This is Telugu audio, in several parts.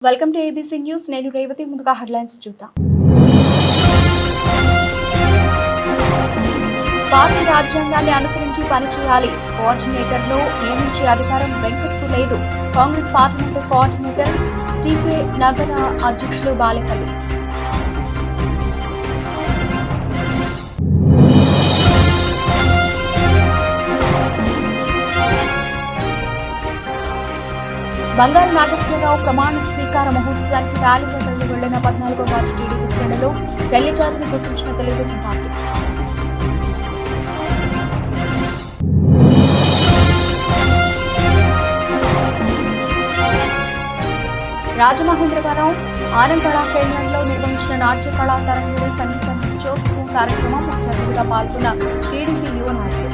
Welcome to ABC news. నేను రేవతి. ముందుగా హెడ్లైన్స్ చూద్దాం. పార్టీ రాజ్యాంగాన్ని అనుసరించి పనిచేయాలి. కోఆర్డినేటర్ను నియమించే అధికారం వెంకట్కు లేదు. కాంగ్రెస్ పార్లమెంటు కోఆర్డినేటర్ టీకే నగర అధ్యక్షులు బాలేపల్లి. బంగారు నాగేశ్వరరావు ప్రమాణ స్వీకార మహోత్సవానికి ర్యాలీగా తరలి వెళ్లిన 14వ వార్డు టీడీపీ శ్రేణులు తెల్ల జాతిని గుర్తించిన తెలుగుదేశం పార్టీ. రాజమహేంద్రవరం ఆనంద్ కళా కేంద్రంలో నిర్వహించిన నాట్య కళా తరంగిణి సంగీత నృత్యోత్సవం కార్యక్రమం ముఖ్య అతిథిగా పాల్గొన్న టీడీపీ యువ నాయకులు.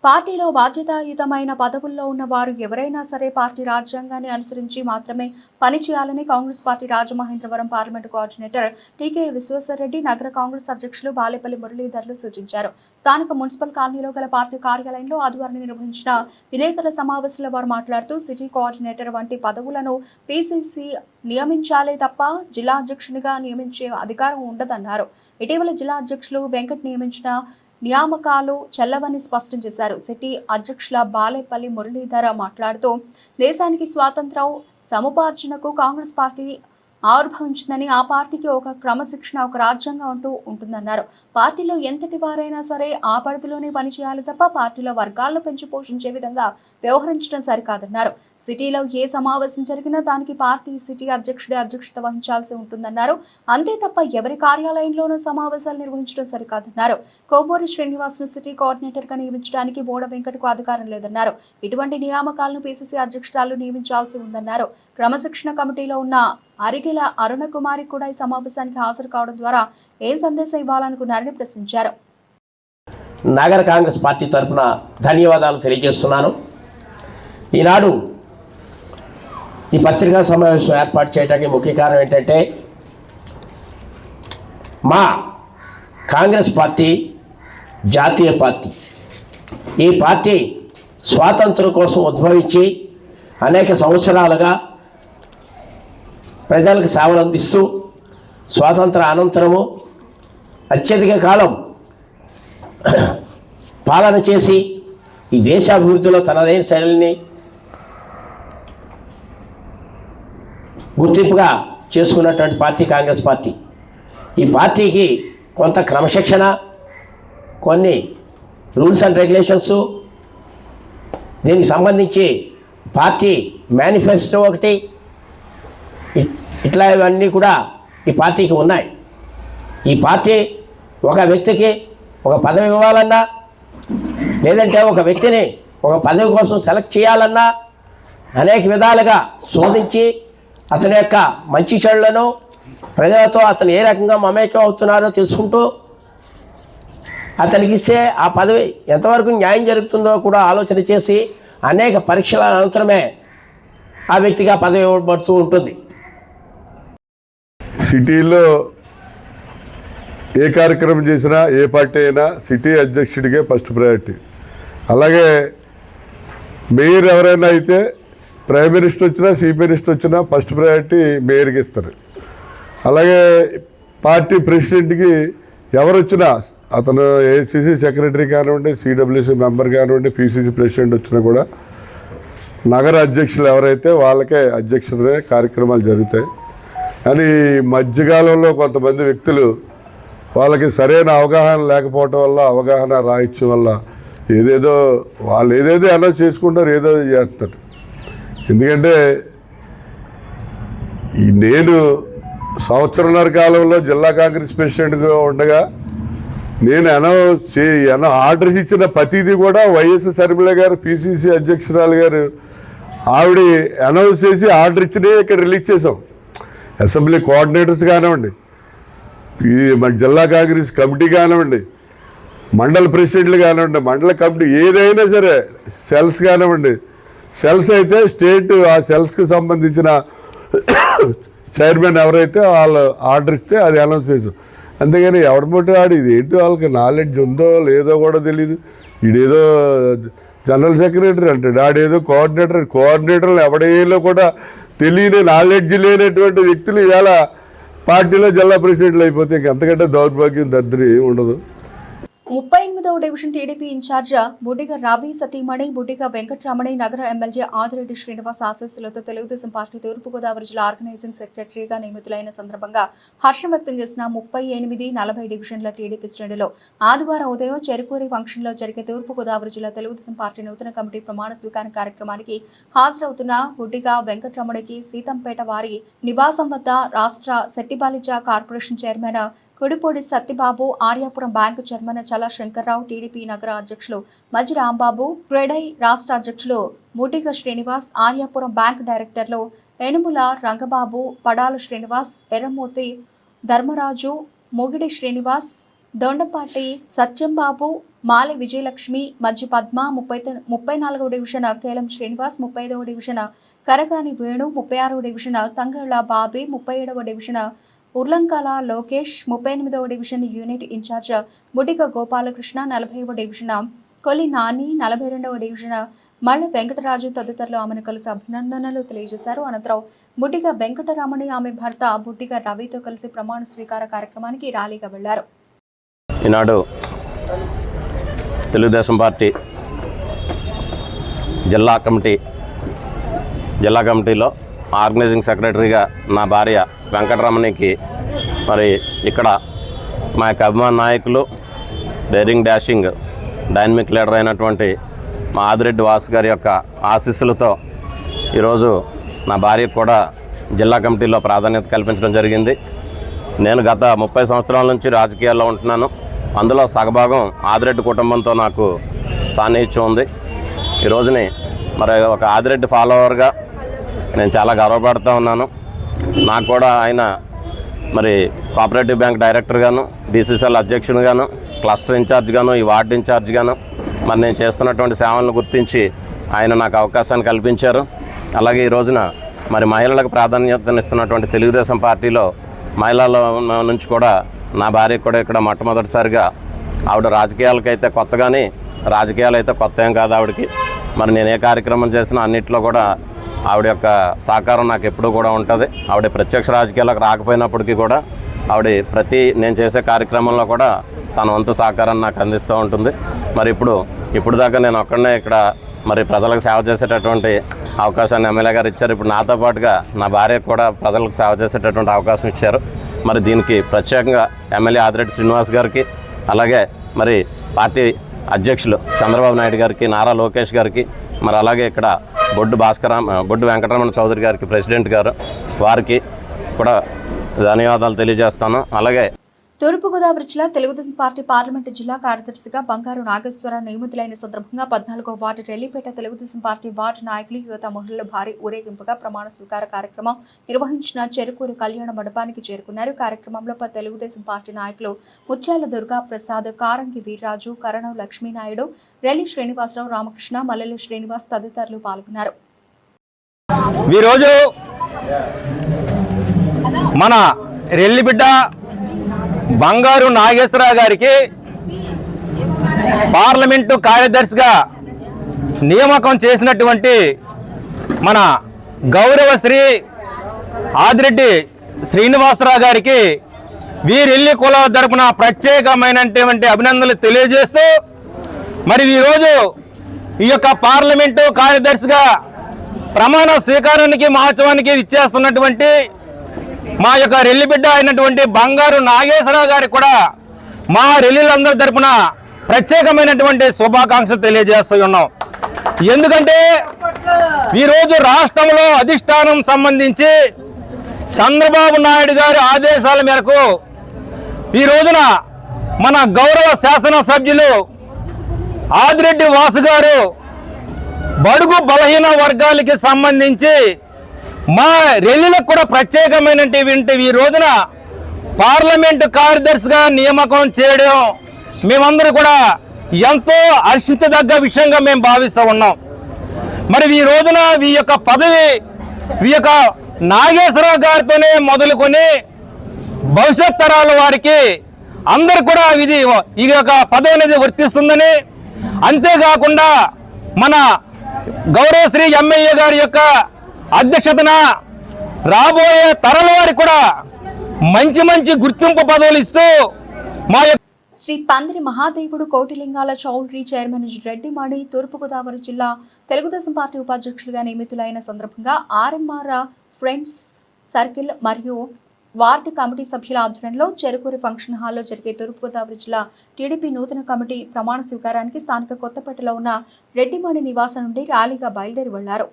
పార్టీలో బాధ్యతాయుతమైన పదవుల్లో ఉన్న వారు ఎవరైనా సరే పార్టీ రాజ్యాంగాన్ని అనుసరించి మాత్రమే పనిచేయాలని Congress party Rajamahendravaram parliament coordinator T K Visweswarareddy, నగర కాంగ్రెస్ అధ్యక్షులు బాలేపల్లి మురళీధర్లు సూచించారు. స్థానిక మున్సిపల్ కాలనీలో గల పార్టీ కార్యాలయంలో ఆదివారం నిర్వహించిన విలేకరుల సమావేశంలో వారు మాట్లాడుతూ సిటీ కోఆర్డినేటర్ వంటి పదవులను పీసీసీ నియమించాలే తప్ప జిల్లా అధ్యక్షునిగా నియమించే అధికారం ఉండదన్నారు. ఇటీవల జిల్లా అధ్యక్షులు వెంకట్ నియమించిన నియామకాలు చెల్లవని స్పష్టం చేశారు. సిటీ అధ్యక్షుల బాలేపల్లి మురళీధర మాట్లాడుతూ దేశానికి స్వాతంత్ర్యం సముపార్జనకు కాంగ్రెస్ పార్టీ ఆవిర్భవించిందని, ఆ పార్టీకి ఒక క్రమశిక్షణ, ఒక రాజ్యాంగం అంటూ ఉంటుందన్నారు. పార్టీలో ఎంతటి వారైనా సరే ఆ పరిధిలోనే పనిచేయాలి తప్ప పార్టీలో వర్గాలను పెంచి పోషించే విధంగా వ్యవహరించడం సరికాదన్నారు. సిటీలో ఏ సమావేశం జరిగినా దానికి పార్టీ సిటీ అధ్యక్షుడే అధ్యక్షత వహించాల్సి ఉంటుందన్నారు. అంతే తప్ప ఎవరి కార్యాలయంలోనూ సమావేశాలు నిర్వహించడం సరికాదన్నారు. కొవ్వూరి శ్రీనివాస్ను సిటీ కోఆర్డినేటర్ గా నియమించడానికి బోడ వెంకటకు అధికారం లేదన్నారు. ఇటువంటి నియామకాలను పీసీసీ అధ్యక్షురాలు నియమించాల్సి ఉందన్నారు. క్రమశిక్షణ కమిటీలో ఉన్న అరిగెల అరుణకుమారి కూడా ఈ సమావేశానికి హాజరు కావడం ద్వారా ఏం సందేశం ఇవ్వాలనుకున్నారని ప్రశ్నించారు. నగర కాంగ్రెస్ పార్టీ తరఫున ధన్యవాదాలు తెలియజేస్తున్నాను. ఈనాడు ఈ పత్రికా సమావేశం ఏర్పాటు చేయడానికి ముఖ్య కారణం ఏంటంటే, మా కాంగ్రెస్ పార్టీ జాతీయ పార్టీ. ఈ పార్టీ స్వాతంత్రం కోసం ఉద్భవించి అనేక సంవత్సరాలుగా ప్రజలకు సేవలు అందిస్తూ స్వాతంత్ర అనంతరము అత్యధిక కాలం పాలన చేసి ఈ దేశాభివృద్ధిలో తనదైన శైలిని గుర్తింపుగా చేసుకున్నటువంటి పార్టీ కాంగ్రెస్ పార్టీ. ఈ పార్టీకి కొంత క్రమశిక్షణ, కొన్ని రూల్స్ అండ్ రెగ్యులేషన్స్, దీనికి సంబంధించి పార్టీ మేనిఫెస్టో ఒకటి, ఇట్లా ఇవన్నీ కూడా ఈ పార్టీకి ఉన్నాయి. ఈ పార్టీ ఒక వ్యక్తికి ఒక పదవి ఇవ్వాలన్నా, లేదంటే ఒక వ్యక్తిని ఒక పదవి కోసం సెలెక్ట్ చేయాలన్నా అనేక విధాలుగా శోధించి అతని యొక్క మంచి చెడులను, ప్రజలతో అతను ఏ రకంగా మమేకం అవుతున్నారో తెలుసుకుంటూ అతనికి ఇస్తే ఆ పదవి ఎంతవరకు న్యాయం జరుగుతుందో కూడా ఆలోచన చేసి అనేక పరీక్షల అనంతరమే ఆ వ్యక్తిగా పదవి ఇవ్వబడుతూ ఉంటుంది. సిటీలో ఏ కార్యక్రమం చేసినా, ఏ పార్టీ అయినా సిటీ అధ్యక్షుడికే ఫస్ట్ ప్రయారిటీ. అలాగే మేయర్ ఎవరైనా అయితే ప్రైమ్ మినిస్టర్ వచ్చినా, చీఫ్ మినిస్టర్ వచ్చినా ఫస్ట్ ప్రయారిటీ మేయర్కి ఇస్తారు. అలాగే పార్టీ ప్రెసిడెంట్కి ఎవరు వచ్చినా, అతను ఏసీసీ సెక్రటరీ కానివ్వండి, సిడబ్ల్యూసీ మెంబర్ కానివ్వండి, పీసీసీ ప్రెసిడెంట్ వచ్చినా కూడా నగర అధ్యక్షులు ఎవరైతే వాళ్ళకే అధ్యక్షతనే కార్యక్రమాలు జరుగుతాయి. కానీ మధ్యకాలంలో కొంతమంది వ్యక్తులు వాళ్ళకి సరైన అవగాహన లేకపోవటం వల్ల, అవగాహన రాహిత్యం వల్ల వాళ్ళు ఏదేదో అనౌన్స్ చేసుకుంటారు, ఏదో చేస్తారు. ఎందుకంటే నేను సంవత్సరన్నర కాలంలో జిల్లా కాంగ్రెస్ ప్రెసిడెంట్గా ఉండగా నేను ఆర్డర్స్ ఇచ్చిన ప్రతిదీ కూడా వైఎస్ షర్మిల గారు, పీసీసీ అధ్యక్షురాలు గారు, ఆవిడ అనౌన్స్ చేసి ఆర్డర్ ఇచ్చినవి ఇక్కడ రిలీజ్ చేసాం. అసెంబ్లీ కోఆర్డినేటర్స్ కానివ్వండి, మన జిల్లా కాంగ్రెస్ కమిటీ కానివ్వండి, మండల ప్రెసిడెంట్లు కానివ్వండి, మండల కమిటీ ఏదైనా సరే, సెల్స్ కానివ్వండి, సెల్స్ అయితే స్టేట్ ఆ సెల్స్కి సంబంధించిన చైర్మన్ ఎవరైతే వాళ్ళు ఆర్డర్ ఇస్తే అది అనౌన్స్ చేసాం. అంతేగాని ఎవరి ముట్టి వాడు ఇదేంటి వాళ్ళకి నాలెడ్జ్ ఉందో లేదో కూడా తెలియదు. వీడేదో జనరల్ సెక్రటరీ అంటాడు, ఆడేదో కోఆర్డినేటర్లు ఎవడేలో కూడా తెలియని నాలెడ్జ్ లేనటువంటి వ్యక్తులు ఇవాళ పార్టీలో జిల్లా ప్రెసిడెంట్లు అయిపోతే ఇంకెంతకంటే దౌర్భాగ్యం దరిద్రం ఏమి ఉండదు. 38వ division TDP in charge Buddiga Ravi సతీమణి బుడ్డిగ వెంకటరమణి నగర ఎమ్మెల్యే ఆదిరెడ్డి శ్రీనివాస్ ఆశీస్సులతో తెలుగుదేశం పార్టీ తూర్పుగోదావరి జిల్లా ఆర్గనైజింగ్ సెక్రటరీగా నియమితులైన సందర్భంగా హర్షం వ్యక్తం చేసిన 38, 40 డివిజన్ల టీడీపీ శ్రేణిలో ఆదివారం ఉదయం చెరుకూరి ఫంక్షన్లో జరిగే తూర్పుగోదావరి జిల్లా తెలుగుదేశం పార్టీ నూతన కమిటీ ప్రమాణ స్వీకార కార్యక్రమానికి హాజరవుతున్న బుడ్డిగ వెంకటరమణికి సీతంపేట వారి నివాసం వద్ద రాష్ట్ర Settibalija corporation chairman Kudipudi Satyababu, Aryapuram bank chairman Chala Shankarrao, TDP నగర అధ్యక్షులు మజ్జి రాంబాబు, క్రెడై రాష్ట్ర అధ్యక్షులు ముడిగ శ్రీనివాస్, ఆర్యాపురం బ్యాంకు డైరెక్టర్లు ఎనుముల రంగబాబు, పడాల శ్రీనివాస్, ఎర్రమూర్తి ధర్మరాజు, మొగిడి శ్రీనివాస్, దొండపాటి సత్యంబాబు, మాలి విజయలక్ష్మి, మజ్జి పద్మ, 34వ డివిజన్ కేలం శ్రీనివాస్, 35వ డివిజన్ కరగాని వేణు, 36వ డివిజన్ తంగళ్ళ బాబీ, 37వ డివిజన్ ఉర్లంకాల లోకేష్, 38వ division unit in charge Budiga Gopalakrishna, 40వ డివిజన్ కొలి నాని, 42వ డివిజన్ మళ్ళ వెంకటరాజు తదితరులు ఆమెను కలిసి అభినందనలు తెలియజేశారు. అనంతరం బుడ్డిగ వెంకటరమణి ఆమె భర్త బుడ్డిగ రవితో కలిసి ప్రమాణ స్వీకార కార్యక్రమానికి ర్యాలీగా వెళ్లారు. ఈనాడు తెలుగుదేశం పార్టీ జిల్లా కమిటీలో ఆర్గనైజింగ్ సెక్రటరీగా నా భార్య వెంకటరమణికి మరి ఇక్కడ మా యొక్క అభిమాన నాయకులు, డైరింగ్ డాషింగ్ డైనమిక్ లీడర్ అయినటువంటి మా ఆదిరెడ్డి వాసు గారి యొక్క ఆశీస్సులతో ఈరోజు నా భార్యకు కూడా జిల్లా కమిటీలో ప్రాధాన్యత కల్పించడం జరిగింది. నేను గత 30 సంవత్సరాల నుంచి రాజకీయాల్లో ఉంటున్నాను. అందులో సగభాగం ఆదిరెడ్డి కుటుంబంతో నాకు సాన్నిహిత్యం ఉంది. ఈ రోజుని మరి ఒక ఆదిరెడ్డి ఫాలోవర్గా నేను చాలా గర్వపడుతూ ఉన్నాను. నాకు కూడా ఆయన మరి కోఆపరేటివ్ బ్యాంక్ డైరెక్టర్గాను, డీసీసీఎల్ అధ్యక్షునిగాను, క్లస్టర్ ఇన్ఛార్జ్గాను, ఈ వార్డు ఇన్ఛార్జ్గాను మరి నేను చేస్తున్నటువంటి సేవలను గుర్తించి ఆయన నాకు అవకాశాన్ని కల్పించారు. అలాగే ఈ రోజున మరి మహిళలకు ప్రాధాన్యతనిస్తున్నటువంటి తెలుగుదేశం పార్టీలో మహిళల నుంచి కూడా నా భార్యకు కూడా ఇక్కడ మొట్టమొదటిసారిగా ఆవిడ రాజకీయాలకైతే కొత్త, కానీ రాజకీయాలు అయితే కొత్త ఏం కాదు ఆవిడకి. మరి నేను ఏ కార్యక్రమం చేసినా అన్నింటిలో కూడా ఆవిడ యొక్క సహకారం నాకు ఎప్పుడూ కూడా ఉంటుంది. ఆవిడ ప్రత్యక్ష రాజకీయాలకు రాకపోయినప్పటికీ కూడా ఆవిడ నేను చేసే కార్యక్రమంలో కూడా తన వంతు సహకారాన్ని నాకు అందిస్తూ ఉంటుంది. మరి ఇప్పుడు దాకా నేను ఒక్కడనే ఇక్కడ మరి ప్రజలకు సేవ చేసేటటువంటి అవకాశాన్ని ఎమ్మెల్యే గారు ఇచ్చారు. ఇప్పుడు నాతో పాటుగా నా భార్యకు కూడా ప్రజలకు సేవ చేసేటటువంటి అవకాశం ఇచ్చారు. మరి దీనికి ప్రత్యేకంగా ఎమ్మెల్యే ఆదిరెడ్డి శ్రీనివాస్ గారికి, అలాగే మరి పార్టీ అధ్యక్షులు చంద్రబాబు నాయుడు గారికి, నారా లోకేష్ గారికి, మరి అలాగే ఇక్కడ బొడ్డు వెంకటరమణ చౌదరి గారికి, ప్రెసిడెంట్ గారు, వారికి కూడా ధన్యవాదాలు తెలియజేస్తాను. అలాగే తూర్పుగోదావరి జిల్లా తెలుగుదేశం పార్టీ పార్లమెంటు జిల్లా కార్యదర్శిగా బంగారు నాగేశ్వర నియమితులైన సందర్భంగా 14వ ward Rellipeta Telugu Desam party ward నాయకులు, యువత, మహిళలు భారీ ఊరేగింపుగా ప్రమాణ స్వీకార కార్యక్రమం నిర్వహించిన చెరుకూరు కళ్యాణ మండపానికి చేరుకున్నారు. కార్యక్రమంలో తెలుగుదేశం పార్టీ నాయకులు ముత్యాల దుర్గా ప్రసాద్, కారంగి వీర్రాజు, కరణం లక్ష్మీనాయుడు, రెల్లి శ్రీనివాసరావు, రామకృష్ణ, మల్లెల శ్రీనివాస్ తదితరులు పాల్గొన్నారు. ఈరోజు మన రెల్లిబిడ్డ బంగారు నాగేశ్వరరావు గారికి పార్లమెంటు కార్యదర్శిగా నియామకం చేసినటువంటి మన గౌరవశ్రీ ఆదిరెడ్డి శ్రీనివాసరావు గారికి వీరెల్లి కుల తరపున ప్రత్యేకమైనటువంటి అభినందనలు తెలియజేస్తూ, మరి ఈరోజు ఈ యొక్క పార్లమెంటు కార్యదర్శిగా ప్రమాణ స్వీకారానికి మహోత్సవానికి ఇచ్చేస్తున్నటువంటి మా యొక్క రెల్లిబిడ్డ అయినటువంటి బంగారు నాగేశ్వరరావు గారికి కూడా మా రెల్లిలందరి తరపున ప్రత్యేకమైనటువంటి శుభాకాంక్షలు తెలియజేస్తూ ఉన్నాం. ఎందుకంటే ఈరోజు రాష్ట్రంలో అధిష్టానం సంబంధించి చంద్రబాబు నాయుడు గారి ఆదేశాల మేరకు ఈ రోజున మన గౌరవ శాసనసభ్యులు ఆదిరెడ్డి వాసు గారు బడుగు బలహీన వర్గాలకి సంబంధించి మా రెల్లిలకు కూడా ప్రత్యేకమైనటువంటి ఈ రోజున పార్లమెంటు కార్యదర్శిగా నియామకం చేయడం మేమందరూ కూడా ఎంతో హర్షించదగ్గ విషయంగా మేము భావిస్తూ ఉన్నాం. మరి ఈ రోజున ఈ యొక్క పదవి ఈ యొక్క నాగేశ్వరరావు గారితోనే మొదలుకొని భవిష్యత్ తరాల వారికి అందరు కూడా ఈ యొక్క పదవి అనేది వర్తిస్తుందని, అంతేకాకుండా మన గౌరవశ్రీ ఎమ్మెల్యే గారి యొక్క అధ్యక్షతన రాబోయే తరాల వారికి కూడా మంచి మంచి గుర్తింపు పదవులు ఇస్తూ మా శ్రీ పందిరి మహాదేవుడు కోటిలింగాల చౌల్ట్రీ చైర్మన్ రెడ్డిమాడి తూర్పుగోదావరి జిల్లా తెలుగుదేశం పార్టీ ఉపాధ్యక్షులుగా నియమితులైన సందర్భంగా ఆర్ఎంఆర్ ఫ్రెండ్స్ సర్కిల్ మరియు వార్డు కమిటీ సభ్యుల ఆధ్వర్యంలో చెరుకూరి ఫంక్షన్ హాల్లో జరిగే తూర్పుగోదావరి జిల్లా టీడీపీ నూతన కమిటీ ప్రమాణ స్వీకారానికి స్థానిక కొత్తపేటలో ఉన్న రెడ్డిమాడి నివాసం నుండి ర్యాలీగా బయలుదేరి వెళ్లారు.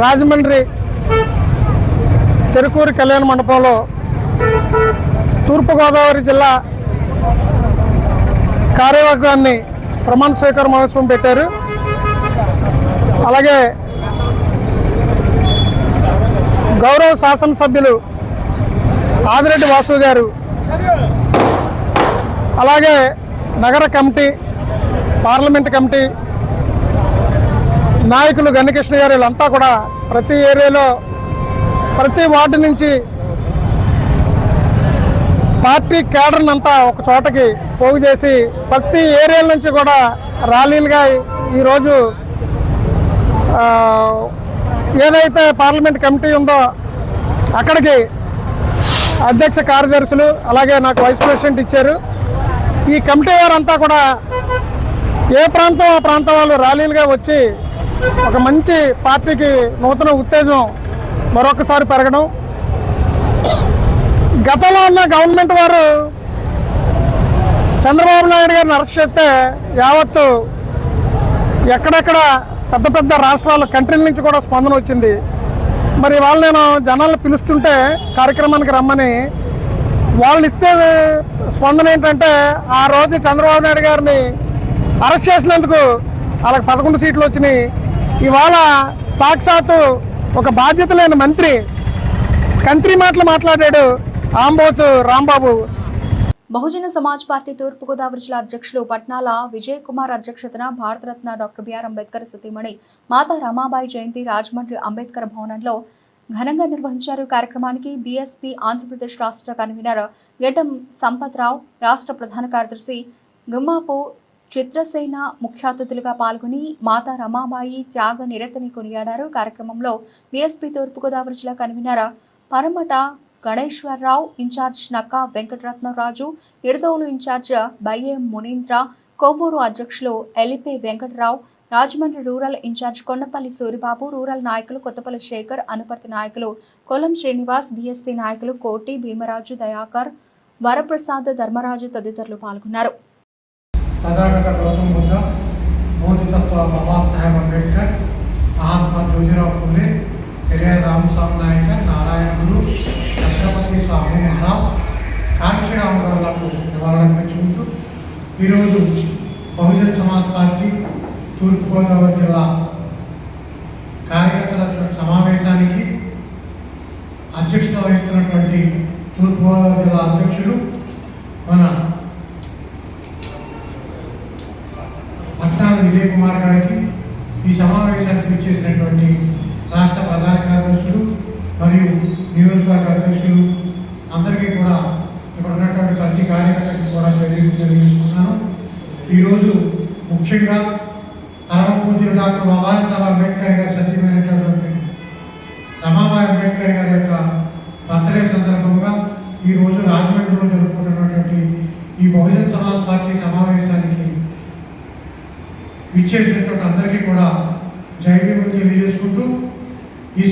రాజమండ్రి చెరుకూరి కళ్యాణ మండపంలో తూర్పుగోదావరి జిల్లా కార్యవర్గాన్ని ప్రమాణ స్వీకార మహోత్సవం పెట్టారు. అలాగే గౌరవ శాసనసభ్యులు ఆదిరెడ్డి వాసు గారు, అలాగే నగర కమిటీ, పార్లమెంట్ కమిటీ నాయకులు గన్నికృష్ణ గారు వీళ్ళంతా కూడా ప్రతి ఏరియాలో ప్రతి వార్డు నుంచి పార్టీ కేడర్ని అంతా ఒక చోటకి పోగు చేసి ప్రతి ఏరియాల నుంచి కూడా ర్యాలీలుగా ఈరోజు ఏదైతే పార్లమెంట్ కమిటీ ఉందో అక్కడికి అధ్యక్ష కార్యదర్శులు అలాగే నాకు వైస్ ప్రెసిడెంట్ ఇచ్చారు. ఈ కమిటీ వారంతా కూడా ఏ ప్రాంతం ఆ ప్రాంతం వాళ్ళు ర్యాలీలుగా వచ్చి ఒక మంచి పార్టీకి నూతన ఉత్తేజం మరొకసారి పెరగడం. గతంలో ఉన్న గవర్నమెంట్ వారు చంద్రబాబు నాయుడు గారిని అరెస్ట్ చేస్తే యావత్తు ఎక్కడెక్కడ పెద్ద పెద్ద రాష్ట్రాల కంట్రీల నుంచి కూడా స్పందన వచ్చింది. మరి వాళ్ళు నేను జనాలను పిలుస్తుంటే కార్యక్రమానికి రమ్మని వాళ్ళు ఇస్తే స్పందన ఏంటంటే ఆ రోజు చంద్రబాబు నాయుడు గారిని అరెస్ట్ చేసినందుకు వాళ్ళకి 11 సీట్లు వచ్చినాయి. ఇవాళ సాక్షాత్తు ఒక బాధ్యత లేని మంత్రి కంత్రి మాటలు మాట్లాడాడు ఆంబోతు రాంబాబు. బహుజన సమాజ్ పార్టీ తూర్పుగోదావరి జిల్లా అధ్యక్షులు పట్నాల విజయ్ కుమార్ అధ్యక్షతన భారతరత్న డాక్టర్ బిఆర్ అంబేద్కర్ సతీమణి మాతా రమాబాయి జయంతి రాజమండ్రి అంబేద్కర్ భవనంలో ఘనంగా నిర్వహించారు. కార్యక్రమానికి బీఎస్పీ ఆంధ్రప్రదేశ్ రాష్ట్ర కన్వీనర్ గెడ్డం సంపత్రావు, రాష్ట్ర ప్రధాన కార్యదర్శి గుమ్మాపు చిత్రసేన ముఖ్య అతిథులుగా పాల్గొని మాతా రమాబాయి త్యాగ నిరతని కొనియాడారు. కార్యక్రమంలో బీఎస్పీ తూర్పుగోదావరి జిల్లా convener Paramata Ganeswararao, in charge Nakka Venkataratnaraju, Nidadolu in charge Bayye Munindra, Kovvur అధ్యక్షులు Elipe Venkatarao, Rajahmundry rural in charge Kondapalli Suribabu, rural నాయకులు కొత్తపల్లి శేఖర్, అనుపర్తి నాయకులు కొల్లం శ్రీనివాస్, బీఎస్పీ నాయకులు కోటి భీమరాజు, దయాకర్, వరప్రసాద్, ధర్మరాజు తదితరులు పాల్గొన్నారు. తథాగత గౌతమ బుద్ధ, బోధితత్వ బాబాసాహెబ్ అంబేద్కర్, మహాత్మా జ్యోతిరావు ఫులే, పెరియార్ రామస్వామి నాయకర్, నారాయణులు, ఛత్రపతి స్వామి మహారాజ్, కాంక్షీరామ్ గారులకు నివాళులర్పించుకుంటూ ఈరోజు బహుజన్ సమాజ్ పార్టీ తూర్పుగోదావరి జిల్లా కార్యకర్తల సమావేశానికి అధ్యక్షత వహిస్తున్నటువంటి తూర్పుగోదావరి జిల్లా అధ్యక్షులు మన పట్నాల విజయ్ కుమార్ గారికి, ఈ సమావేశానికి ఇచ్చేసినటువంటి రాష్ట్ర ప్రధాన కార్యదర్శులు మరియు నియోజకవర్గ అధ్యక్షులు అందరికీ కూడా ఇక్కడ ఉన్నటువంటి ప్రతి కార్యకర్తకి కూడా తెలియజేసుకున్నాను. ఈరోజు ముఖ్యంగా పరమపూజ్యులు డాక్టర్ బాబాసాహెబ్ అంబేద్కర్ గారి సత్యమైనటువంటి రమాబాయి అంబేద్కర్ గారి యొక్క బర్త్డే సందర్భంగా ఈరోజు రాజమండ్రిలో జరుపుకుంటున్నటువంటి ఈ బహుజన్ సమాజ్ పార్టీ సమావేశానికి విచ్చేసినటువంటి అందరికీ కూడా జై భీమ్ తెలియజేసుకుంటూ ఈ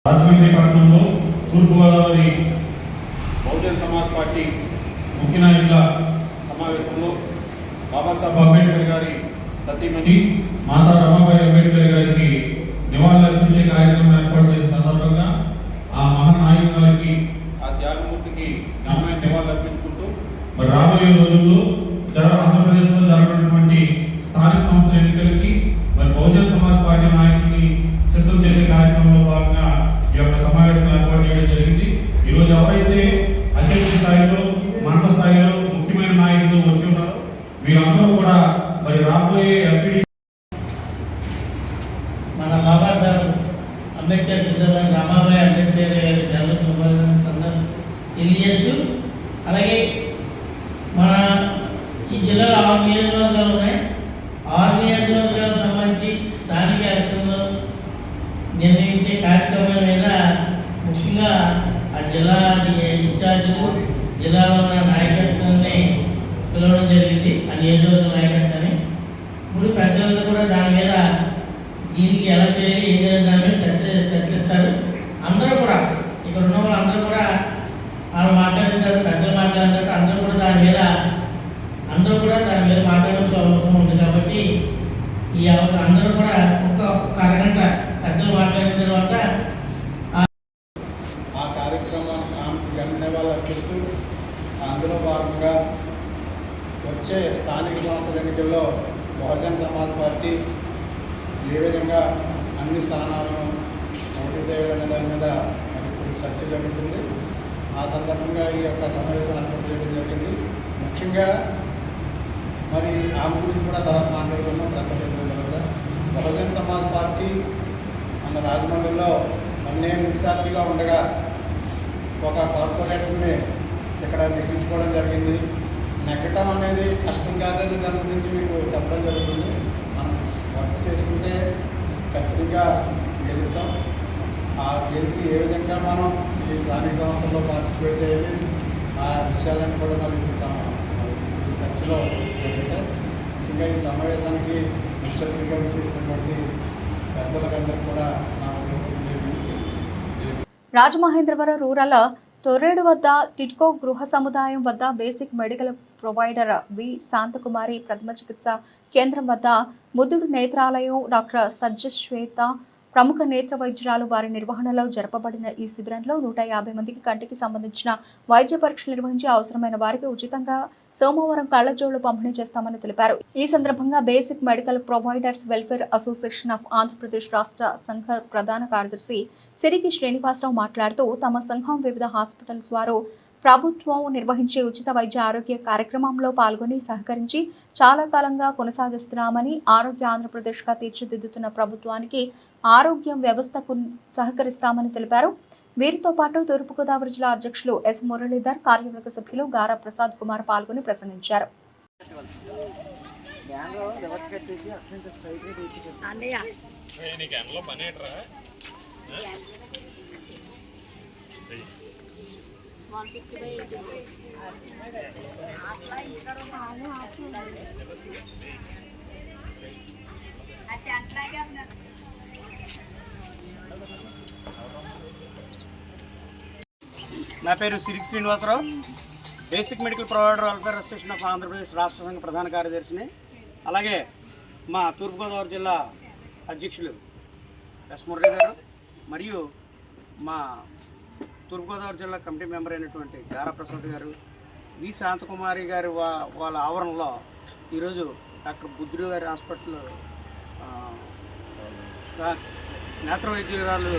రాజమండ్రి పట్టణంలో తూర్పుగోదావరి బహుజన్ సమాజ్ పార్టీ ముఖ్య నాయకుల సమావేశంలో బాబాసాహెబ్ అంబేద్కర్ గారి సతీమణి మాతా రమాబాయి అంబేద్కర్ గారికి నివాళులర్పించే కార్యక్రమం ఏర్పాటు చేసిన సందర్భంగా ఆ మహానాయకులకి, ఆ త్యాగమూర్తికి ఘనమైన నివాళులర్పించుకుంటూ మరి రాబోయే రోజుల్లో ఆంధ్రప్రదేశ్లో జరగనటువంటి స్థానిక సంస్థల ఎన్నికలకి మరి బహుజన్ సమాజ్ పార్టీ నాయకుల్ని సిద్ధం చేసే కార్యక్రమంలో భాగంగా ఈ యొక్క సమావేశం ఏర్పాటు చేయడం జరిగింది. ఈరోజు ఎవరైతే అధ్యక్ష స్థాయిలో, మండల స్థాయిలో ముఖ్యమైన నాయకులు వచ్చి ఉన్నారో వీరందరూ కూడా మరి రాబోయే ఎంపీడీ మన బాబాసాహెబ్ అంబేద్కర్ సిద్ధమైన రామాబాయి అంబేద్కర్ గారి జన్మదిన తెలియజేస్తూ, అలాగే మన ఈ జిల్లాలో 6 నియోజకవర్గాలు ఉన్నాయి. 6 నియోజకవర్గాలు దాని మీద దీనికి ఎలా చేయాలి ఏంటనే దాని మీద చర్చిస్తారు. అందరూ కూడా ఇక్కడ ఉన్న వాళ్ళందరూ కూడా వాళ్ళు మాట్లాడింటారు, పెద్దలు మాట్లాడినారు, అందరూ కూడా దాని మీద మాట్లాడాల్సిన అవసరం ఉంది. కాబట్టి ఈ అందరూ కూడా ఒక అరగంట పెద్దలు మాట్లాడిన తర్వాత ఆ కార్యక్రమాన్ని ధన్యవాదాలు అర్పిస్తూ అందులో భాగంగా వచ్చే స్థానిక సంస్థల ఎన్నికల్లో బహుజన్ సమాజ్ పార్టీ ఏ విధంగా అన్ని స్థానాలను పోటీ చేయాలనే దాని మీద ఇప్పుడు చర్చ జరుగుతుంది. ఆ సందర్భంగా ఈ యొక్క సమావేశం ఏర్పాటు చేయడం జరిగింది. ముఖ్యంగా మరి ఆమె గురించి కూడా తర్వాత మాట్లాడుకున్నాం. ప్రసంగించిన తర్వాత బహుజన్ సమాజ్ పార్టీ మన రాజమండ్రిలో నేను ఇన్ఛార్జిగా ఉండగా ఒక కార్పొరేటర్ని ఇక్కడ నెగ్గించుకోవడం జరిగింది. నెగ్గటం అనేది కష్టం కాదని దాని గురించి మీకు చెప్పడం జరుగుతుంది. మనం వర్క్ చేసుకుంటే ఖచ్చితంగా గెలుస్తాం. ఆ గెలిపి ఏ విధంగా మనం ఈ స్థానిక సంస్థల్లో పార్టిసిపేట్ చేయాలి ఆ విషయాలను కూడా మరి ఈ చర్చలో జరుగుతాయి. ఇంకా ఈ సమావేశానికి ముఖ్య అతిథిగా చేసినటువంటి పెద్దలకందరూ కూడా నా రాజమహేంద్రవరం రూరల్ తొర్రేడు వద్ద టిట్కో గృహ సముదాయం వద్ద బేసిక్ మెడికల్ ప్రొవైడర్ వి శాంతకుమారి ప్రథమ చికిత్స కేంద్రం వద్ద ముద్దుడు నేత్రాలయం డాక్టర్ సజ్జశ్వేత ప్రముఖ నేత్ర వైద్యురాలు వారి నిర్వహణలో జరపబడిన ఈ శిబిరంలో 150 మందికి కంటికి సంబంధించిన వైద్య పరీక్షలు నిర్వహించి అవసరమైన వారికి ఉచితంగా సోమవారం కళ్లజోళ్లు పంపిణీ చేస్తామని తెలిపారు. ఈ సందర్భంగా basic medical providers welfare association of Andhra Pradesh రాష్ట్ర సంఘ ప్రధాన కార్యదర్శి సిరికి శ్రీనివాసరావు మాట్లాడుతూ తమ సంఘం వివిధ హాస్పిటల్స్ వారు ప్రభుత్వం నిర్వహించే ఉచిత వైద్య ఆరోగ్య కార్యక్రమంలో పాల్గొని సహకరించి చాలా కాలంగా కొనసాగిస్తున్నామని, ఆరోగ్య ఆంధ్రప్రదేశ్గా తీర్చిదిద్దుతున్న ప్రభుత్వానికి ఆరోగ్యం వ్యవస్థకు సహకరిస్తామని తెలిపారు. వీరితో పాటు తూర్పుగోదావరి జిల్లా అధ్యక్షులు ఎస్ మురళీధర్, కార్యవర్గ సభ్యులు గారా ప్రసాద్ కుమార్ పాల్గొని ప్రసంగించారు. నా పేరు Siriki Srinivasarao, basic medical provider welfare association of Andhra Pradesh రాష్ట్ర సంఘ ప్రధాన కార్యదర్శిని. అలాగే మా తూర్పుగోదావరి జిల్లా అధ్యక్షులు ఎస్ మురళీధర్ మరియు మా తూర్పుగోదావరి జిల్లా కమిటీ మెంబర్ అయినటువంటి గారా ప్రసాద్ గారు, వి శాంతకుమారి గారు వాళ్ళ ఆవరణలో ఈరోజు డాక్టర్ బుద్ధుడు గారి హాస్పిటల్ నేత్ర వైద్యురాలు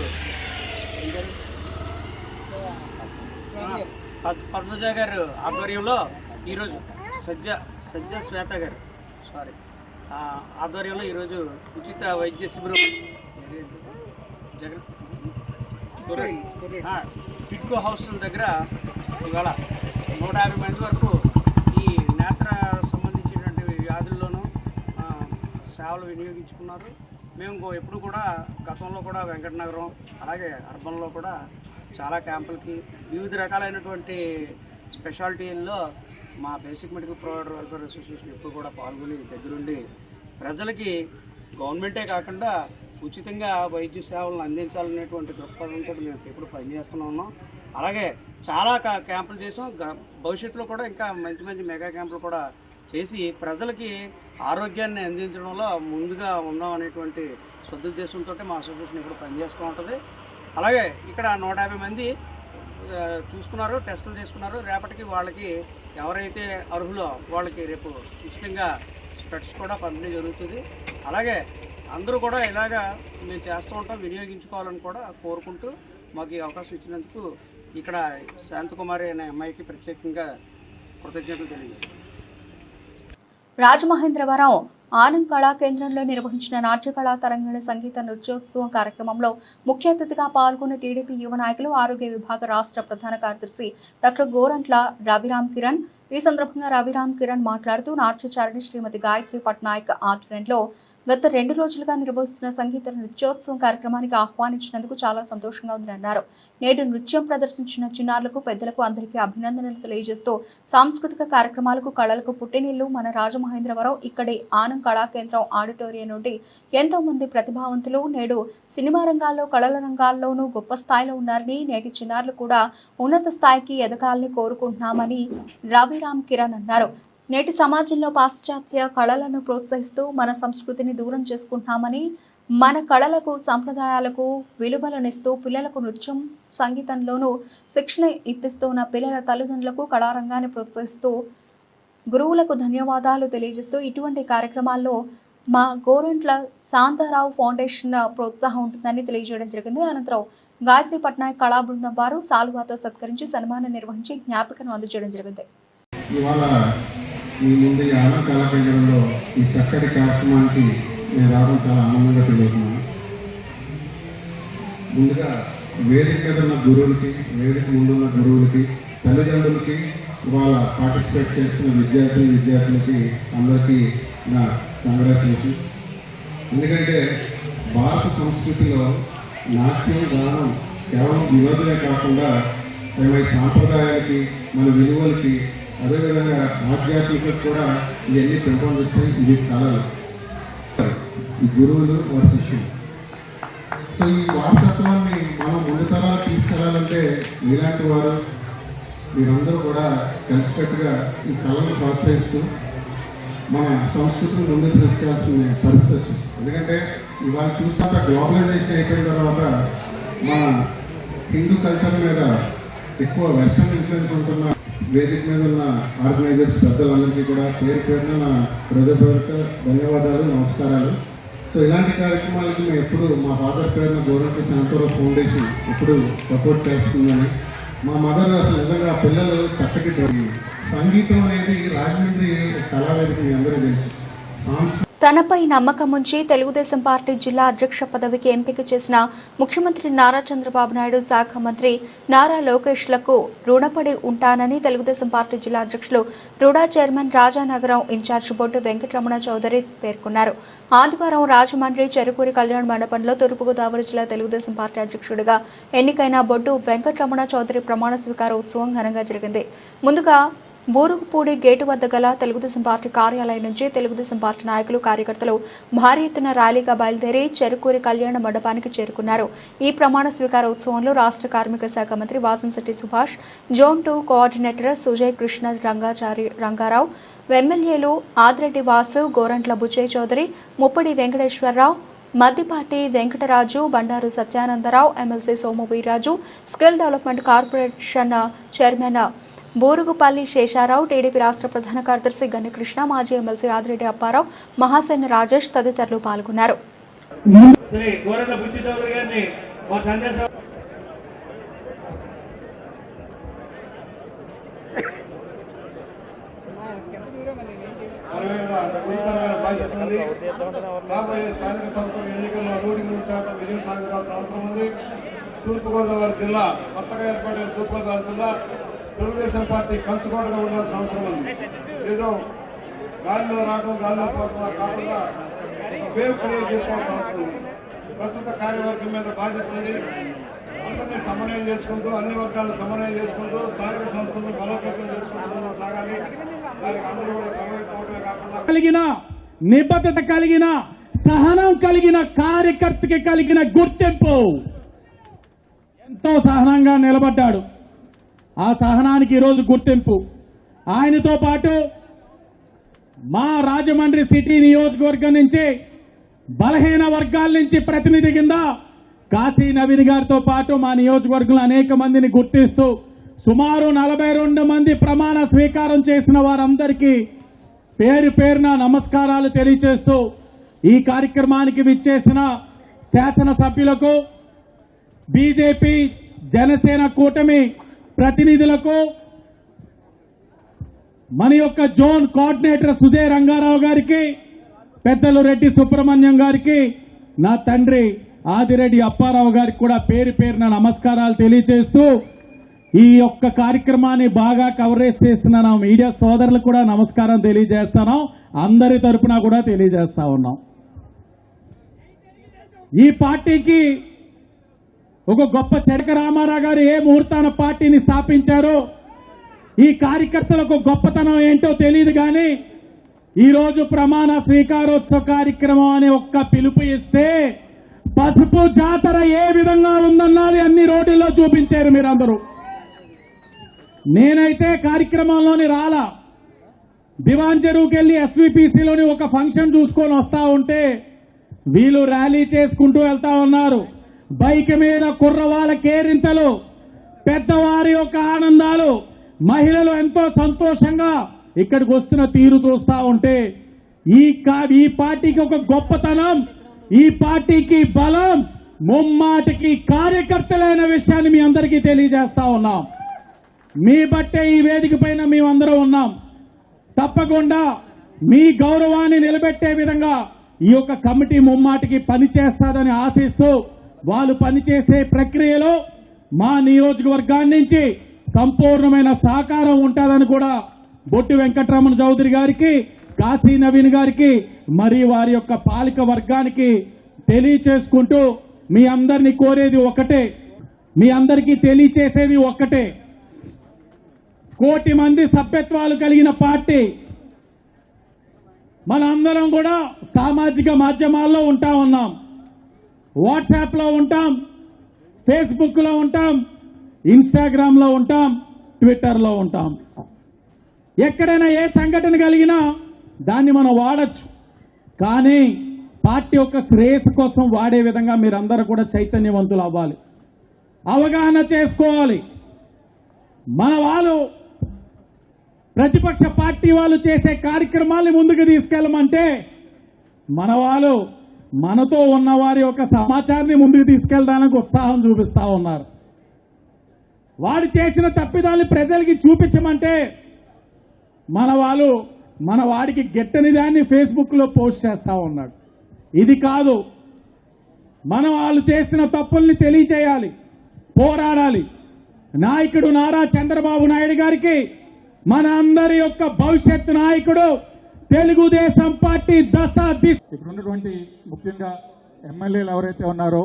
పద్మజ గారు ఆధ్వర్యంలో ఈరోజు సజ్జ శ్వేత గారు ఆధ్వర్యంలో ఈరోజు ఉచిత వైద్య శిబిరం టిట్కో హౌస్ దగ్గర ఇవాళ 150 మంది వరకు ఈ నేత్ర సంబంధించినటువంటి వ్యాధుల్లోనూ సేవలు వినియోగించుకున్నారు. మేము ఎప్పుడు కూడా గతంలో కూడా వెంకటనగరం అలాగే అర్బన్లో కూడా చాలా క్యాంపులకి వివిధ రకాలైనటువంటి స్పెషాలిటీల్లో మా basic medical provider welfare association ఎప్పుడు కూడా పాల్గొని దగ్గరుండి ప్రజలకి గవర్నమెంటే కాకుండా ఉచితంగా వైద్య సేవలను అందించాలనేటువంటి దృక్పథంతో మేము ఎప్పుడు పనిచేస్తూనే ఉన్నాం. అలాగే చాలా క్యాంపులు చేసాం. భవిష్యత్తులో కూడా ఇంకా మంచి మంచి మెగా క్యాంపులు కూడా చేసి ప్రజలకి ఆరోగ్యాన్ని అందించడంలో ముందుగా ఉందాం అనేటువంటి సదుద్దేశంతో మా అసోసియేషన్ ఇప్పుడు పనిచేస్తూ ఉంటుంది. అలాగే ఇక్కడ 150 మంది చూసుకున్నారు, టెస్టులు చేసుకున్నారు. రేపటికి వాళ్ళకి ఎవరైతే అర్హులో వాళ్ళకి రేపు ఉచితంగా స్పెట్స్ కూడా పంపిణీ జరుగుతుంది. అలాగే అందరూ కూడా ఇలాగా మేము చేస్తూ ఉంటాం, వినియోగించుకోవాలని కూడా కోరుకుంటూ మాకు ఈ అవకాశం ఇచ్చినందుకు ఇక్కడ శాంతకుమారి అనే అమ్మాయికి ప్రత్యేకంగా కృతజ్ఞతలు తెలియజేస్తాం. రాజమహేంద్రవరం ఆనంద్ కళా కేంద్రంలో నిర్వహించిన నాట్య కళా తరంగిణి సంగీత నృత్యోత్సవం కార్యక్రమంలో ముఖ్య అతిథిగా పాల్గొన్న టీడీపీ యువ నాయకులు, ఆరోగ్య విభాగ రాష్ట్ర ప్రధాన కార్యదర్శి డాక్టర్ గోరంట్ల రవిరామ్ కిరణ్. ఈ సందర్భంగా రవిరామ్ కిరణ్ మాట్లాడుతూ నాట్యచారిణి శ్రీమతి గాయత్రి పట్నాయక్ ఆధ్వర్యంలో గత 2 రోజులుగా నిర్వహిస్తున్న సంగీత నృత్యోత్సవం కార్యక్రమానికి ఆహ్వానించినందుకు చాలా సంతోషంగా ఉందని అన్నారు. నేడు నృత్యం ప్రదర్శించిన చిన్నారులకు, పెద్దలకు అందరికీ అభినందనలు తెలియజేస్తూ సాంస్కృతిక కార్యక్రమాలకు, కళలకు పుట్టినిల్లు మన రాజమహేంద్రవరం. ఇక్కడి ఆనం కళాకేంద్రం ఆడిటోరియం నుండి ఎంతో మంది ప్రతిభావంతులు నేడు సినిమా రంగాల్లో, కళల రంగాల్లోనూ గొప్ప స్థాయిలో ఉన్నారని, నేటి చిన్నారులు కూడా ఉన్నత స్థాయికి ఎదగాలని కోరుకుంటున్నామని రవిరామ్ కిరణ్ అన్నారు. నేటి సమాజంలో పాశ్చాత్య కళలను ప్రోత్సహిస్తూ మన సంస్కృతిని దూరం చేసుకుంటున్నామని, మన కళలకు, సంప్రదాయాలకు విలువలనిస్తూ పిల్లలకు నృత్యం, సంగీతంలోనూ శిక్షణ ఇప్పిస్తున్న పిల్లల తల్లిదండ్రులకు, కళారంగాన్ని ప్రోత్సహిస్తూ గురువులకు ధన్యవాదాలు తెలియజేస్తూ ఇటువంటి కార్యక్రమాల్లో మా గోరంట్ల శాంతారావు ఫౌండేషన్ ప్రోత్సాహం ఉంటుందని తెలియజేయడం జరిగింది. అనంతరం గాయత్రి పట్నాయక్ కళా బృందం వారు సాలువాతో సత్కరించి సన్మానం నిర్వహించి జ్ఞాపికను అందజేయడం జరిగింది. ఈ ముందు ఈ ఆనం కళాకేంద్రంలో ఈ చక్కటి కార్యక్రమానికి నేను రావడం చాలా ఆనందంగా తెలియజేస్తున్నాను. ముందుగా వేదిక మీద ఉన్న గురువులకి, వేదిక ముందున్న గురువులకి, తల్లిదండ్రులకి, వాళ్ళ పార్టిసిపేట్ చేస్తున్న విద్యార్థులకి అందరికీ నా కంగ్రాచులేషన్స్. ఎందుకంటే భారత సంస్కృతిలో నాట్యం, గానం కేవలం వినోదమే కాకుండా మన సాంప్రదాయాలకి, మన విలువలకి, అదేవిధంగా ఆధ్యాత్మికత కూడా ఇవన్నీ పెంపొందిస్తాయి. ఇవి కళలు, ఈ గురువులు, వారి శిష్యులు. సో ఈ వారసత్వాన్ని మనం ముందు తరాలు తీసుకెళ్లాలంటే ఇలాంటి వారు మీరందరూ కూడా కలిసికట్టుగా ఈ కళను ప్రోత్సహిస్తూ మన సంస్కృతిని ముందుకు తీసుకెళ్లాల్సిన పరిస్థితి వచ్చింది. ఎందుకంటే ఇవాళ చూసినాక గ్లోబలైజేషన్ అయిపోయిన తర్వాత మన హిందూ కల్చర్ మీద ఎక్కువ వెస్టర్న్ ఇన్ఫ్లుయెన్స్ ఉంటున్న వేదిక మీద ఉన్న ఆర్గనైజర్స్ పెద్దలందరికీ కూడా పేరు పేరున నా హృదయపూర్వక ధన్యవాదాలు, నమస్కారాలు. సో ఇలాంటి కార్యక్రమాలకి మేము ఎప్పుడు మా ఫాదర్ పేరున గోరంట్ల శాంతారావు ఫౌండేషన్ ఎప్పుడు సపోర్ట్ చేస్తుందని, మా మదర్ అసలు నిజంగా పిల్లలు చక్కటి సంగీతం అనేది రాజమండ్రి కళావేదిక మీ అందరూ తెలుసు. తనపై నమ్మకం ఉంచి తెలుగుదేశం పార్టీ జిల్లా అధ్యక్ష పదవికి ఎంపిక చేసిన ముఖ్యమంత్రి నారా చంద్రబాబు నాయుడు, శాఖ మంత్రి నారా లోకేష్లకు రుణపడి ఉంటానని తెలుగుదేశం పార్టీ జిల్లా అధ్యక్షులు రుడా చైర్మన్ రాజానగరం ఇన్ఛార్జ్ బొడ్డు వెంకటరమణ చౌదరి పేర్కొన్నారు. ఆదివారం రాజమండ్రి చెరుకూరి కళ్యాణ మండపంలో తూర్పుగోదావరి జిల్లా తెలుగుదేశం పార్టీ అధ్యక్షుడిగా ఎన్నికైన బొడ్డు వెంకటరమణ చౌదరి ప్రమాణ స్వీకార ఉత్సవం ఘనంగా జరిగింది. ముందుగా బూరుగుపూడి గేటు వద్ద గల తెలుగుదేశం పార్టీ కార్యాలయం నుంచి తెలుగుదేశం పార్టీ నాయకులు, కార్యకర్తలు భారీ ఎత్తున ర్యాలీగా బయలుదేరి చెరుకూరి కళ్యాణ మండపానికి చేరుకున్నారు. ఈ ప్రమాణ స్వీకార ఉత్సవంలో రాష్ట్ర కార్మిక శాఖ మంత్రి వాసంశెట్టి సుభాష్, జోన్ 2 కోఆర్డినేటర్ సుజయ్ కృష్ణ రంగారావు, ఎమ్మెల్యేలు Adireddy Vasu, Gorantla Butchaiah Chowdary, Muppidi Venkateswararao, Maddipati Venkataraju, Bandaru Satyanandarao, MLC Somu Veerraju, skill development corporation chairman Burugupalli Sesharao, TDP రాష్ట్ర ప్రధాన కార్యదర్శి గన్నికృష్ణ, మాజీ ఎమ్మెల్సీ ఆదిరెడ్డి అప్పారావు, మహాసేన రాజేష్ తదితరులు పాల్గొన్నారు. తూర్పుగోదావరి జిల్లా, కొత్తగా ఏర్పడిన తూర్పుగోదావరి జిల్లా తెలుగుదేశం పార్టీ కంచుకోటగా ఉండాల్సిన అవసరం ఉంది. ఏదో గాలిలో రావడం, గాలిలో పోవడం కాకుండా ఒక వేవ్ క్రియేట్ చేసుకోవాల్సిన అవసరం ఉంది. ప్రస్తుత కార్యవర్గం మీద బాధ్యత ఉంది. అందరినీ సమన్వయం చేసుకుంటూ, అన్ని వర్గాలను సమన్వయం చేసుకుంటూ, స్థానిక సంస్థలను బలోపేతం చేసుకుంటూ సాగాలి. దానికి అందరూ కూడా సమయపోవడమే కాకుండా కలిగిన నిబద్ధత కలిగిన, సహనం కలిగిన కార్యకర్తకి కలిగిన గుర్తింపు. ఎంతో సహనంగా నిలబడ్డాడు. ఆ సహనానికి ఈరోజు గుర్తింపు. ఆయనతో పాటు మా రాజమండ్రి సిటీ నియోజకవర్గం నుంచి బలహీన వర్గాల నుంచి ప్రతినిధి కింద కాశీ నవీన్ గారితో పాటు మా నియోజకవర్గంలో అనేక మందిని గుర్తిస్తూ సుమారు 42 మంది ప్రమాణ స్వీకారం చేసిన వారందరికీ పేరు పేరున నమస్కారాలు తెలియజేస్తూ ఈ కార్యక్రమానికి విచ్చేసిన శాసనసభ్యులకు, బీజేపీ, జనసేన కూటమి ప్రతినిధులకు, మన యొక్క జోన్ కోఆర్డినేటర్ సుజయ్ రంగారావు గారికి, పెద్దలు రెడ్డి సుబ్రహ్మణ్యం గారికి, నా తండ్రి ఆదిరెడ్డి అప్పారావు గారికి కూడా పేరు పేరున నమస్కారాలు తెలియజేస్తూ ఈ యొక్క కార్యక్రమాన్ని బాగా కవరేజ్ చేస్తున్న నా మీడియా సోదరులకు కూడా నమస్కారం తెలియజేస్తాను. అందరి తరపున కూడా తెలియజేస్తా ఉన్నాం. ఈ పార్టీకి ఒక గొప్ప చరిక రామారావు గారు ఏ ముహూర్తాన పార్టీని స్థాపించారో ఈ కార్యకర్తలకు గొప్పతనం ఏంటో తెలియదు కానీ ఈరోజు ప్రమాణ స్వీకారోత్సవ కార్యక్రమం అనే ఒక్క పిలుపు ఇస్తే పసుపు జాతర ఏ విధంగా ఉందన్నది అన్ని రోడ్డుల్లో చూపించారు మీరందరూ. నేనైతే కార్యక్రమంలోని రాలా, దివాన్ చెరువుకి వెళ్లి ఎస్వీపీసీలోని ఒక ఫంక్షన్ చూసుకొని వస్తా ఉంటే వీళ్ళు ర్యాలీ చేసుకుంటూ వెళ్తా ఉన్నారు. బైక్ మీద కుర్రవాళ్ళ కేరింతలు, పెద్దవారి యొక్క ఆనందాలు, మహిళలు ఎంతో సంతోషంగా ఇక్కడికి వస్తున్న తీరు చూస్తా ఉంటే ఈ పార్టీకి ఒక గొప్పతనం, ఈ పార్టీకి బలం ముమ్మాటికి కార్యకర్తలైన విషయాన్ని మీ అందరికీ తెలియజేస్తా ఉన్నాం. మీ బట్టే ఈ వేదిక పైన మేమందరం ఉన్నాం. తప్పకుండా మీ గౌరవాన్ని నిలబెట్టే విధంగా ఈ యొక్క కమిటీ ముమ్మాటికి పనిచేస్తాదని ఆశిస్తూ వాళ్ళు పనిచేసే ప్రక్రియలో మా నియోజకవర్గాన్ని నుంచి సంపూర్ణమైన సహకారం ఉంటుందని కూడా బొట్టు వెంకటరమణ చౌదరి గారికి, కాశీ నవీన్ గారికి, మరి వారి యొక్క పాలిక వర్గానికి తెలియచేసుకుంటూ మీ అందరినీ కోరేది ఒకటే, మీ అందరికీ తెలియచేసేది ఒక్కటే. 1 కోటి మంది సభ్యత్వాలు కలిగిన పార్టీ. మనందరం కూడా సామాజిక మాధ్యమాల్లో ఉంటా ఉన్నాం. వాట్సాప్లో ఉంటాం, ఫేస్బుక్లో ఉంటాం, ఇన్స్టాగ్రామ్లో ఉంటాం, ట్విట్టర్లో ఉంటాం. ఎక్కడైనా ఏ సంఘటన కలిగినా దాన్ని మనం వాడచ్చు. కానీ పార్టీ యొక్క శ్రేయస్సు కోసం వాడే విధంగా మీరందరూ కూడా చైతన్యవంతులు అవ్వాలి, అవగాహన చేసుకోవాలి. మన వాళ్ళు ప్రతిపక్ష పార్టీ వాళ్ళు చేసే కార్యక్రమాల్ని ముందుకు తీసుకెళ్ళమంటే మన వాళ్ళు మనతో ఉన్న వారి యొక్క సమాచారాన్ని ముందుకు తీసుకెళ్ళడానికి ఉత్సాహం చూపిస్తా ఉన్నారు. వాడు చేసిన తప్పిదాన్ని ప్రజలకి చూపించమంటే మన వాళ్ళు మన వాడికి గెట్టని దాన్ని ఫేస్బుక్లో పోస్ట్ చేస్తా ఉన్నాడు. ఇది కాదు, మనం వాళ్ళు చేసిన తప్పుల్ని తెలియచేయాలి, పోరాడాలి. నాయకుడు నారా చంద్రబాబు నాయుడు గారికి మన అందరి యొక్క భవిష్యత్ నాయకుడు తెలుగుదేశం పార్టీ ఇక్కడ ఉన్నటువంటి ముఖ్యంగా ఎమ్మెల్యేలు ఎవరైతే ఉన్నారో,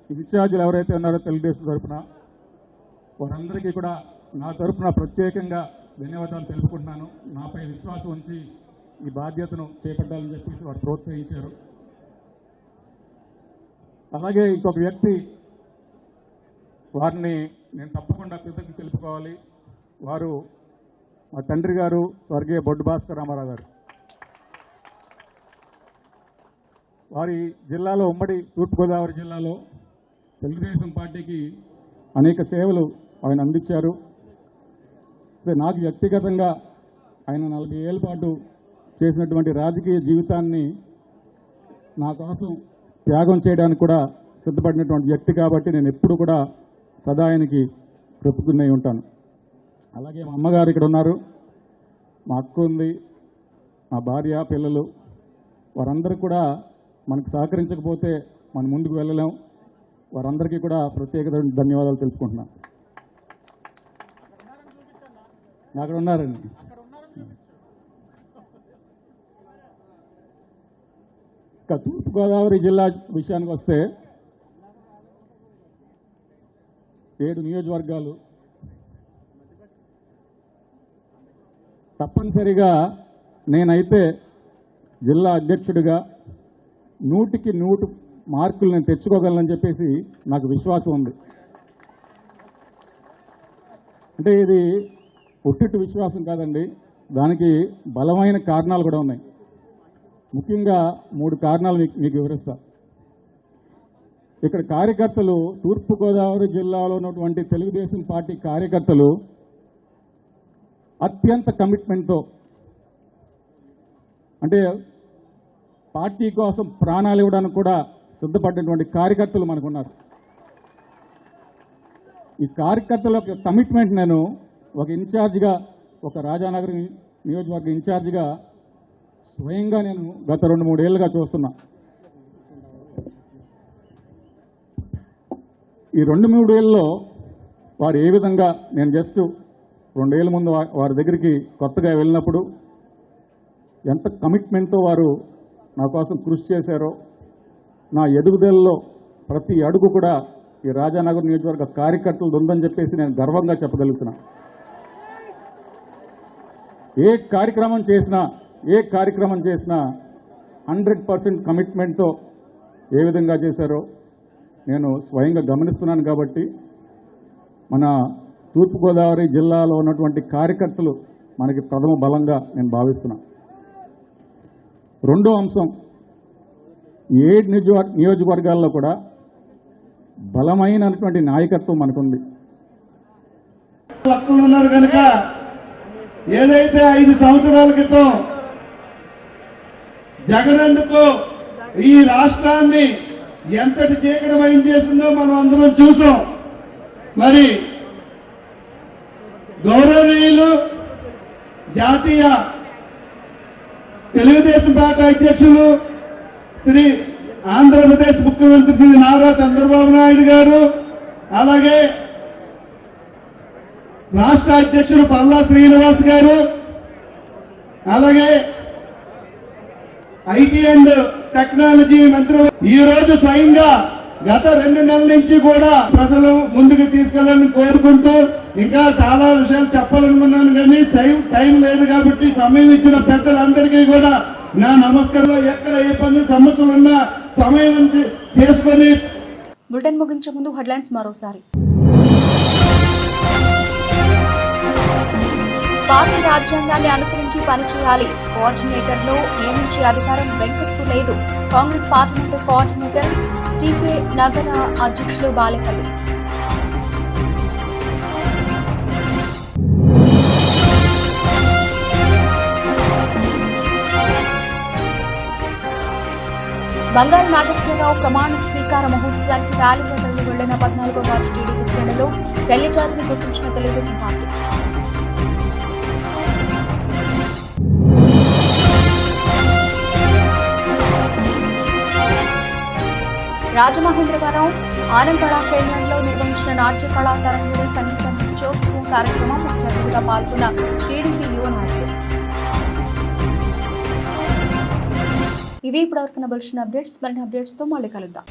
ఇన్ఛార్జీలు ఎవరైతే ఉన్నారో తెలుగుదేశం తరఫున వారందరికీ కూడా నా తరఫున ప్రత్యేకంగా ధన్యవాదాలు తెలుపుకుంటున్నాను. నాపై విశ్వాసం ఉంచి ఈ బాధ్యతను చేపట్టాలని చెప్పేసి వారు ప్రోత్సహించారు. అలాగే ఇంకొక వ్యక్తి, వారిని నేను తప్పకుండా కృతజ్ఞత తెలుపుకోవాలి. వారు మా తండ్రి గారు స్వర్గీయ బొడ్డు భాస్కర్ రామారావు గారు. వారి జిల్లాలో, ఉమ్మడి తూర్పుగోదావరి జిల్లాలో తెలుగుదేశం పార్టీకి అనేక సేవలు ఆయన అందించారు. నాకు వ్యక్తిగతంగా ఆయన 40 ఏళ్ల పాటు చేసినటువంటి రాజకీయ జీవితాన్ని నా కోసం త్యాగం చేయడానికి కూడా సిద్ధపడినటువంటి వ్యక్తి కాబట్టి నేను ఎప్పుడు కూడా సదా ఆయనకి కృతజ్ఞుడై ఉంటాను. అలాగే మా అమ్మగారు ఇక్కడ ఉన్నారు, మా అక్క ఉంది, మా భార్య, పిల్లలు, వారందరూ కూడా మనకు సహకరించకపోతే మనం ముందుకు వెళ్ళలేం. వారందరికీ కూడా ప్రత్యేక ధన్యవాదాలు తెలుపుకుంటున్నాను. అక్కడ ఉన్నారండి. ఇక తూర్పుగోదావరి జిల్లా విషయానికి వస్తే 7 నియోజకవర్గాలు. తప్పనిసరిగా నేనైతే జిల్లా అధ్యక్షుడిగా 100కి 100 మార్కులు నేను తెచ్చుకోగలనని చెప్పేసి నాకు విశ్వాసం ఉంది. అంటే ఇది ఒట్టిట్టు విశ్వాసం కాదండి, దానికి బలమైన కారణాలు కూడా ఉన్నాయి. ముఖ్యంగా 3 కారణాలు మీకు వివరిస్తా. ఇక్కడ కార్యకర్తలు, తూర్పుగోదావరి జిల్లాలో ఉన్నటువంటి తెలుగుదేశం పార్టీ కార్యకర్తలు అత్యంత కమిట్మెంట్తో, అంటే పార్టీ కోసం ప్రాణాలు ఇవ్వడానికి కూడా సిద్ధపడినటువంటి కార్యకర్తలు మనకున్నారు. ఈ కార్యకర్తల యొక్క కమిట్మెంట్ నేను ఒక ఇన్ఛార్జిగా, ఒక రాజానగర్ నియోజకవర్గ ఇన్ఛార్జిగా స్వయంగా నేను గత 2-3 ఏళ్ళుగా చూస్తున్నా. ఈ 2-3 ఏళ్ళలో వారు ఏ విధంగా, నేను జస్ట్ 2 ఏళ్ళ ముందు వారి దగ్గరికి కొత్తగా వెళ్ళినప్పుడు ఎంత కమిట్మెంట్తో వారు నా కోసం కృషి చేశారో, నా ఎదుగుదలలో ప్రతి అడుగు కూడా ఈ రాజానగర్ నియోజకవర్గ కార్యకర్తలు ఉందని చెప్పేసి నేను గర్వంగా చెప్పగలుగుతున్నా. ఏ కార్యక్రమం చేసినా 100% కమిట్మెంట్తో ఏ విధంగా చేశారో నేను స్వయంగా గమనిస్తున్నాను. కాబట్టి మన తూర్పుగోదావరి జిల్లాలో ఉన్నటువంటి కార్యకర్తలు మనకి ప్రథమ బలంగా నేను భావిస్తున్నా. రెండో అంశం, 7 నియోజకవర్గాల్లో కూడా బలమైనటువంటి నాయకత్వం మనకుంది. భక్తులు ఉన్నారు కనుక ఏదైతే 5 సంవత్సరాల క్రితం జగనన్నకు ఈ రాష్ట్రాన్ని ఎంతటి చీకటమయం చేసిందో మనం అందరం చూసాం. మరి గౌరవనీయులు జాతీయ తెలుగుదేశం పార్టీ అధ్యక్షులు శ్రీ ఆంధ్రప్రదేశ్ ముఖ్యమంత్రి శ్రీ నారా చంద్రబాబు నాయుడు గారు, అలాగే రాష్ట్ర అధ్యక్షులు పల్లా శ్రీనివాస్ గారు, అలాగే ఐటీ అండ్ టెక్నాలజీ మంత్రి ఈ రోజు స్వయంగా గత 2 నెలల నుంచి కూడా ప్రజలు ముందుకు తీసుకెళ్లాలని కోరుకుంటూ, ఇంకా చాలా విషయాలు చెప్పాలనుకున్నాను కానీ టైం లేదు కాబట్టి సమయం ఇచ్చిన పెద్దలందరికీ కూడా నా నమస్కారం. ఎక్కడ ఏ పని సమస్యలు ఉన్నా సమయం నుంచి చేసుకొని. బులెటిన్ ముగించే ముందు హెడ్లైన్స్ మరోసారి. పార్టీ రాజ్యాంగాన్ని అనుసరించి పనిచేయాలి. కోఆర్డినేటర్ను నియమించే అధికారం వెంకట్కు లేదు. కాంగ్రెస్ పార్లమెంటు కోఆర్డినేటర్ టీకే నగర అధ్యక్షులు బాలేపల్లి. బంగారు నాగేశ్వరరావు ప్రమాణ స్వీకార మహోత్సవానికి ర్యాలీలో తరలి వెళ్లిన 14వ వార్డు టీడీపీ శ్రేణులు రెల్లి జాతిని గుర్తించిన తెలుగుదేశం పార్టీ. రాజమహేంద్రవరం ఆనందకళా కేంద్రంలో నిర్వహించిన నాట్య కళా తరంగిణి సంగీత నృత్యోత్సవం కార్యక్రమం ముఖ్య అతిథిగా పాల్గొన్న టీడీపీ యువ నాయకులు. ఇవి ఇప్పటివరకు బులెటిన్ అప్డేట్స్. మరిన్ని అప్డేట్స్తో మళ్ళీ కలుద్దాం.